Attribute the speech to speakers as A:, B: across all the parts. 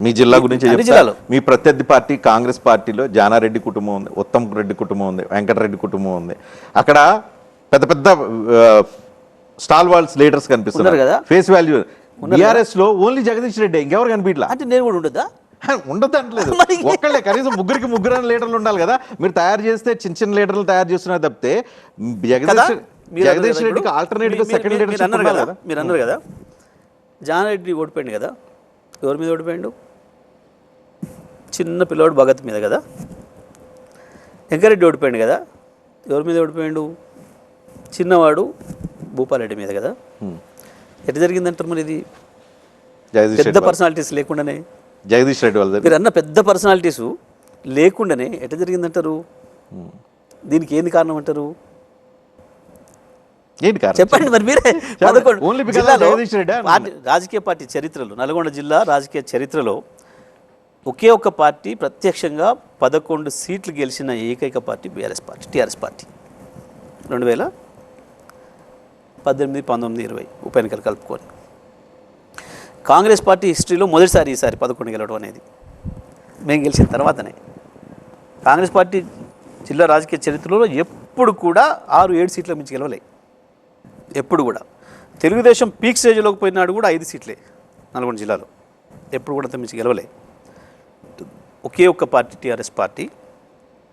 A: మీ జిల్లా గురించి మీ ప్రత్యర్థి పార్టీ కాంగ్రెస్ పార్టీలో జానారెడ్డి కుటుంబం ఉంది, ఉత్తమ్ రెడ్డి కుటుంబం ఉంది, వెంకటరెడ్డి కుటుంబం ఉంది. అక్కడ పెద్ద పెద్ద స్టాల్ వాల్స్ లీడర్స్ కనిపిస్తున్నారు కదా. ఫేస్ వాల్యూ బీఆర్ఎస్ లో ఓన్లీ జగదీష్ రెడ్డి, ఇంకెవరు కనిపించలా.
B: అంటే నేను కూడా ఉండదా?
A: ఉండదు అంటలేదు. ఒక్కళ్ళే కనీసం ముగ్గురు లీడర్లు ఉండాలి కదా. మీరు తయారు చేస్తే చిన్న చిన్న లీడర్లు తయారు చేస్తున్నారు తప్పితే జగదీష్ రెడ్డికి ఆల్టర్నేట్ గా సెకండ్ లీడర్షిప్
B: అన్నారు కదా. మీరు అన్నారు కదా జానారెడ్డి ఓడిపోయింది కదా, ఎవరి మీద ఓడిపోయాడు? చిన్న పిల్లవాడు భగత్ మీద కదా. వెంకరెడ్డి ఓడిపోయాడు కదా, ఎవరి మీద ఓడిపోయాడు? చిన్నవాడు భూపాలరెడ్డి మీద కదా. ఎట్లా జరిగిందంటారు మరి? ఇది పెద్ద పర్సనాలిటీస్ లేకుండానే,
A: జగదీష్ రెడ్డి వాళ్ళు
B: మీరు అన్న పెద్ద పర్సనాలిటీస్ లేకుండానే ఎట్లా జరిగిందంటారు? దీనికి ఏంది కారణం అంటారు? చెప్పండి మరి మీరే. రాజకీయ పార్టీ చరిత్రలో, నల్గొండ జిల్లా రాజకీయ చరిత్రలో ఒకే ఒక్క పార్టీ ప్రత్యక్షంగా 11 సీట్లు గెలిచిన ఏకైక party BRS party, TRS party. 2018, 19, 20 ఉప ఎన్నికలు కలుపుకొని కాంగ్రెస్ పార్టీ హిస్టరీలో మొదటిసారి ఈసారి 11 గెలవడం అనేది. మేము గెలిచిన తర్వాతనే కాంగ్రెస్ పార్టీ జిల్లా రాజకీయ చరిత్రలో ఎప్పుడు కూడా 6-7 సీట్ల మించి గెలవలే. ఎప్పుడు కూడా తెలుగుదేశం పీక్ స్టేజ్లోకి పోయినాడు కూడా 5 సీట్లే నల్గొండ జిల్లాలో. ఎప్పుడు కూడా అంత మించి గెలవలే. ఒకే ఒక్క పార్టీ టీఆర్ఎస్ పార్టీ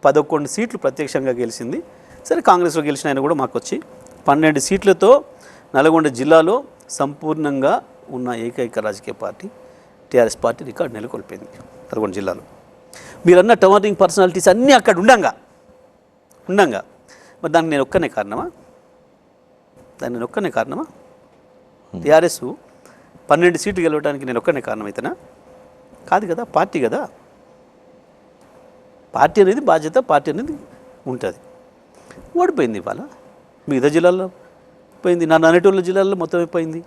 B: 11 సీట్లు ప్రత్యక్షంగా గెలిచింది. సరే కాంగ్రెస్లో గెలిచిన ఆయన కూడా మాకు వచ్చి 12 సీట్లతో నల్గొండ జిల్లాలో సంపూర్ణంగా ఉన్న ఏకైక రాజకీయ పార్టీ టీఆర్ఎస్ పార్టీ రికార్డు నెలకొల్పింది నల్గొండ జిల్లాలో. మీరన్న టవర్నింగ్ పర్సనాలిటీస్ అన్నీ అక్కడ ఉండంగా మరి దానికి నేను ఒక్కనే కారణమా? టీఆర్ఎస్ 12 సీట్లు గెలవడానికి నేను ఒక్కనే కారణమైతేనా? కాదు కదా, పార్టీ కదా. పార్టీ అనేది బాధ్యత, పార్టీ అనేది ఉంటుంది. ఓడిపోయింది ఇవాళ. మిగతా జిల్లాల్లో పోయింది, నా నన్నటూళ్ళ జిల్లాల్లో మొత్తం అయిపోయింది.